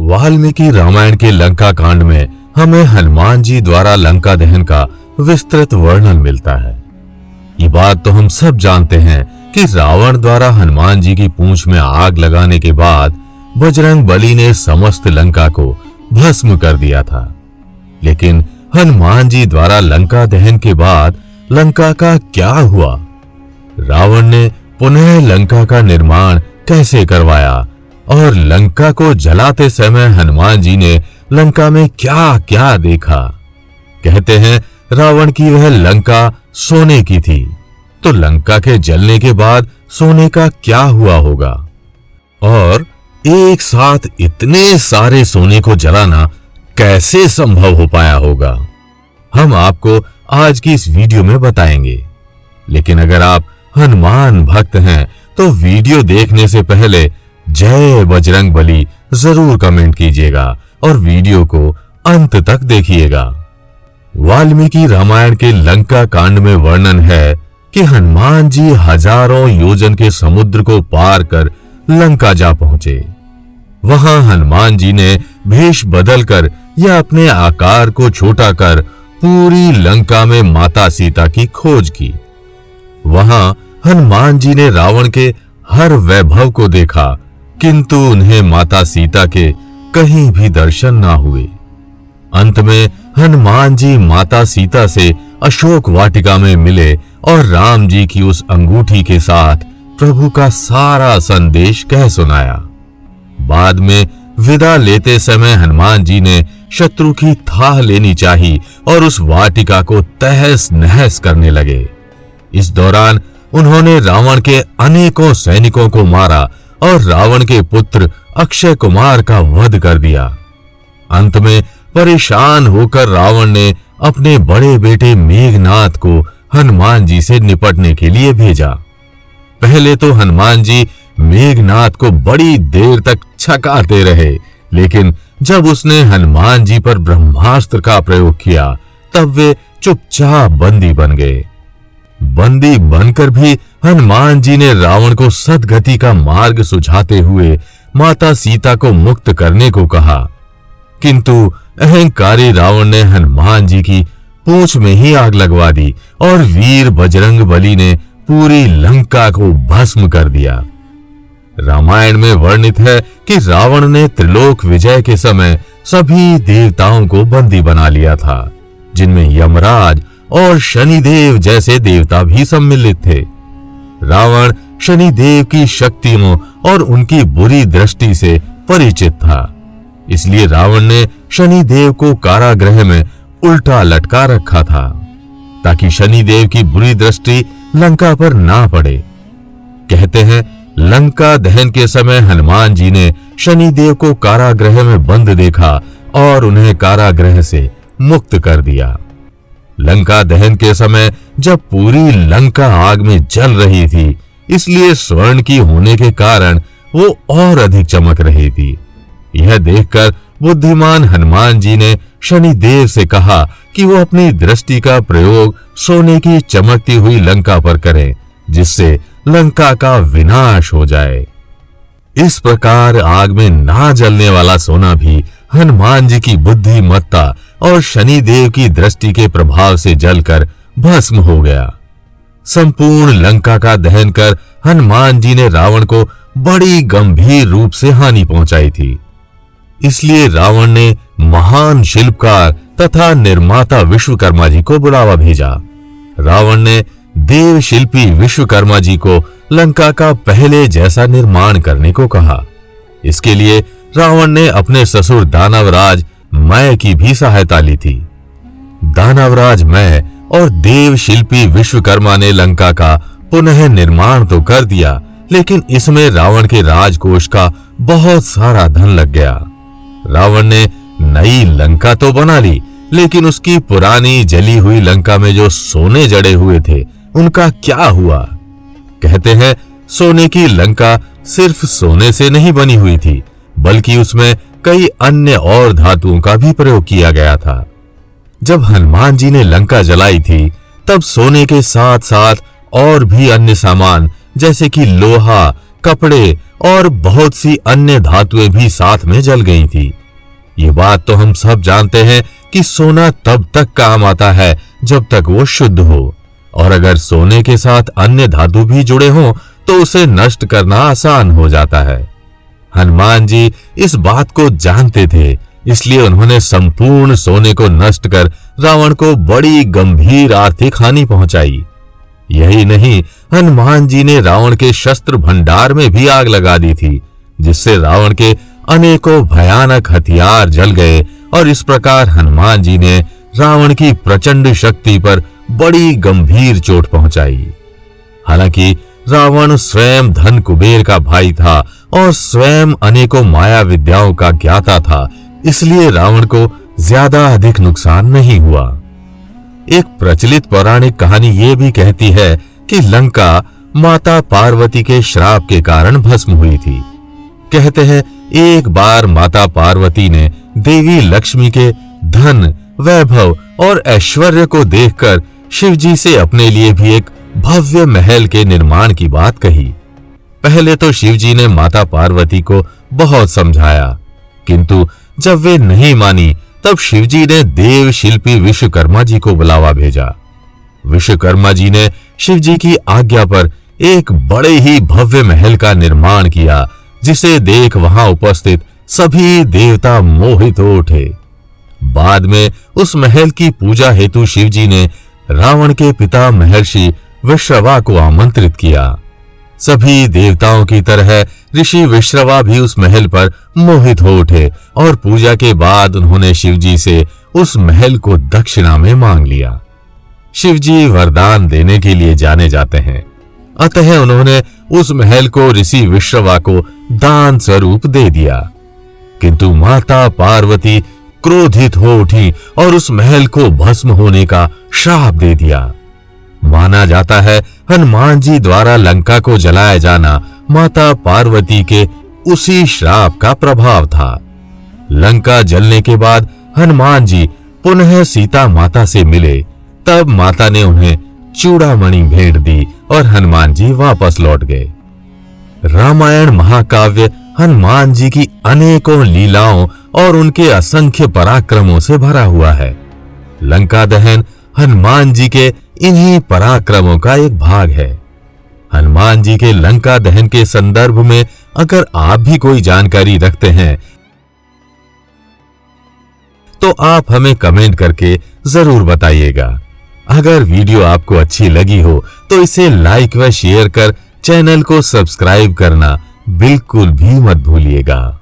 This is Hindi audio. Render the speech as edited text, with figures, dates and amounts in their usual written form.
वाल्मीकि रामायण के लंका कांड में हमें हनुमान जी द्वारा लंका दहन का विस्तृत वर्णन मिलता है। ये बात तो हम सब जानते हैं कि रावण द्वारा हनुमान जी की पूंछ में आग लगाने के बाद बजरंग बली ने समस्त लंका को भस्म कर दिया था। लेकिन हनुमान जी द्वारा लंका दहन के बाद लंका का क्या हुआ? रावण ने पुनः लंका का निर्माण कैसे करवाया और लंका को जलाते समय हनुमान जी ने लंका में क्या क्या देखा? कहते हैं रावण की वह लंका सोने की थी, तो लंका के जलने के बाद सोने का क्या हुआ होगा? और एक साथ इतने सारे सोने को जलाना कैसे संभव हो पाया होगा? हम आपको आज की इस वीडियो में बताएंगे। लेकिन अगर आप हनुमान भक्त हैं तो वीडियो देखने से पहले जय बजरंग बली जरूर कमेंट कीजिएगा और वीडियो को अंत तक देखिएगा। वाल्मीकि रामायण के लंका कांड में वर्णन है कि हनुमान जी हजारों योजन के समुद्र को पार कर लंका जा पहुंचे। वहां हनुमान जी ने भेष बदलकर या अपने आकार को छोटा कर पूरी लंका में माता सीता की खोज की। वहां हनुमान जी ने रावण के हर वैभव को देखा, किंतु उन्हें माता सीता के कहीं भी दर्शन ना हुए। अंत में हनुमान जी माता सीता से अशोक वाटिका में मिले और राम जी की उस अंगूठी के साथ प्रभु का सारा संदेश कह सुनाया। बाद में विदा लेते समय हनुमान जी ने शत्रु की थाह लेनी चाहिए और उस वाटिका को तहस नहस करने लगे। इस दौरान उन्होंने रावण के अनेकों सैनिकों को मारा और रावण के पुत्र अक्षय कुमार का वध कर दिया। अंत में परेशान होकर रावण ने अपने बड़े बेटे मेघनाद को हनुमान जी से निपटने के लिए भेजा। पहले तो हनुमान जी मेघनाद को बड़ी देर तक छकाते रहे, लेकिन जब उसने हनुमान जी पर ब्रह्मास्त्र का प्रयोग किया तब वे चुपचाप बंदी बन गए। बंदी बनकर भी हनुमान जी ने रावण को सद्गति का मार्ग सुझाते हुए माता सीता को मुक्त करने को कहा, किंतु अहंकारी रावण ने हनुमान जी की पूंछ में ही आग लगवा दी और वीर बजरंग बली ने पूरी लंका को भस्म कर दिया। रामायण में वर्णित है कि रावण ने त्रिलोक विजय के समय सभी देवताओं को बंदी बना लिया था, जिनमें यमराज और शनिदेव जैसे देवता भी सम्मिलित थे। रावण शनिदेव की शक्तियों और उनकी बुरी दृष्टि से परिचित था, इसलिए रावण ने शनिदेव को कारागृह में उल्टा लटका रखा था ताकि शनिदेव की बुरी दृष्टि लंका पर ना पड़े। कहते हैं लंका दहन के समय हनुमान जी ने शनिदेव को कारागृह में बंद देखा और उन्हें कारागृह से मुक्त कर दिया। लंका दहन के समय जब पूरी लंका आग में जल रही थी, इसलिए स्वर्ण की होने के कारण वो और अधिक चमक रही थी। यह देखकर बुद्धिमान हनुमान जी ने शनिदेव से कहा कि वो अपनी दृष्टि का प्रयोग सोने की चमकती हुई लंका पर करें, जिससे लंका का विनाश हो जाए। इस प्रकार आग में ना जलने वाला सोना भी हनुमान जी की बुद्धिमत्ता और शनिदेव की दृष्टि के प्रभाव से जलकर भस्म हो गया। संपूर्ण लंका का दहन कर हनुमान जी ने रावण को बड़ी गंभीर रूप से हानि पहुंचाई थी। इसलिए रावण ने महान शिल्पकार तथा निर्माता विश्वकर्मा जी को बुलावा भेजा। रावण ने देव शिल्पी विश्वकर्मा जी को लंका का पहले जैसा निर्माण करने को कहा। इसके लिए रावण ने अपने ससुर दानवराज मय की भी सहायता ली थी। दानवराज मय और देव शिल्पी विश्वकर्मा ने लंका का पुनः निर्माण तो कर दिया, लेकिन इसमें रावण के राजकोष का बहुत सारा धन लग गया। रावण ने नई लंका तो बना ली, लेकिन उसकी पुरानी जली हुई लंका में जो सोने जड़े हुए थे उनका क्या हुआ? कहते हैं सोने की लंका सिर्फ सोने से नहीं बनी हुई थी, बल्कि उसमें कई अन्य और धातुओं का भी प्रयोग किया गया था। जब हनुमान जी ने लंका जलाई थी तब सोने के साथ साथ और भी अन्य सामान जैसे कि लोहा, कपड़े और बहुत सी अन्य धातुएं भी साथ में जल गई थी। ये बात तो हम सब जानते हैं कि सोना तब तक काम आता है जब तक वो शुद्ध हो, और अगर सोने के साथ अन्य धातु भी जुड़े हों तो उसे नष्ट करना आसान हो जाता है। हनुमान जी इस बात को जानते थे, इसलिए उन्होंने संपूर्ण सोने को नष्ट कर रावण को बड़ी गंभीर आर्थिक हानि पहुंचाई। यही नहीं, हनुमान जी ने रावण के शस्त्र भंडार में भी आग लगा दी थी, जिससे रावण के अनेकों भयानक हथियार जल गए, और इस प्रकार हनुमान जी ने रावण की प्रचंड शक्ति पर बड़ी गंभीर चोट पहुंचाई। हालांकि रावण स्वयं धन कुबेर का भाई था और स्वयं अनेकों माया विद्याओं का ज्ञाता था, इसलिए रावण को ज्यादा अधिक नुकसान नहीं हुआ। एक प्रचलित पौराणिक कहानी ये भी कहती है कि लंका माता पार्वती के श्राप के कारण भस्म हुई थी। कहते हैं एक बार माता पार्वती ने देवी लक्ष्मी के धन, वैभव और ऐश्वर्य को देखकर शिवजी से अपने लिए भी एक भव्य महल के निर्माण की बात कही। पहले तो शिवजी ने माता पार्वती को बहुत समझाया, किंतु जब वे नहीं मानी तब शिवजी ने देव शिल्पी विश्वकर्मा जी को बुलावा भेजा। विश्वकर्मा जी ने शिवजी की आज्ञा पर एक बड़े ही भव्य महल का निर्माण किया, जिसे देख वहां उपस्थित सभी देवता मोहित हो उठे। बाद में उस महल की पूजा हेतु शिवजी ने रावण के पिता महर्षि विश्रवा को आमंत्रित किया। सभी देवताओं की तरह ऋषि विश्रवा भी उस महल पर मोहित हो उठे और पूजा के बाद उन्होंने शिवजी से उस महल को दक्षिणा में मांग लिया। शिवजी वरदान देने के लिए जाने जाते हैं, अतः उन्होंने उस महल को ऋषि विश्रवा को दान स्वरूप दे दिया। किंतु माता पार्वती क्रोधित हो उठी और उस महल को भस्म होने का श्राप दे दिया। माना जाता है हनुमान जी द्वारा लंका को जलाया जाना माता पार्वती के उसी श्राप का प्रभाव था। लंका जलने के बाद हनुमान जी पुनः सीता माता से मिले, तब माता ने उन्हें चूड़ामणि भेंट दी और हनुमान जी वापस लौट गए। रामायण महाकाव्य हनुमान जी की अनेकों लीलाओं और उनके असंख्य पराक्रमों से भरा हुआ है। लंका दहन हनुमान जी के इन्हीं पराक्रमों का एक भाग है। हनुमान जी के लंका दहन के संदर्भ में अगर आप भी कोई जानकारी रखते हैं तो आप हमें कमेंट करके जरूर बताइएगा। अगर वीडियो आपको अच्छी लगी हो तो इसे लाइक व शेयर कर चैनल को सब्सक्राइब करना बिल्कुल भी मत भूलिएगा।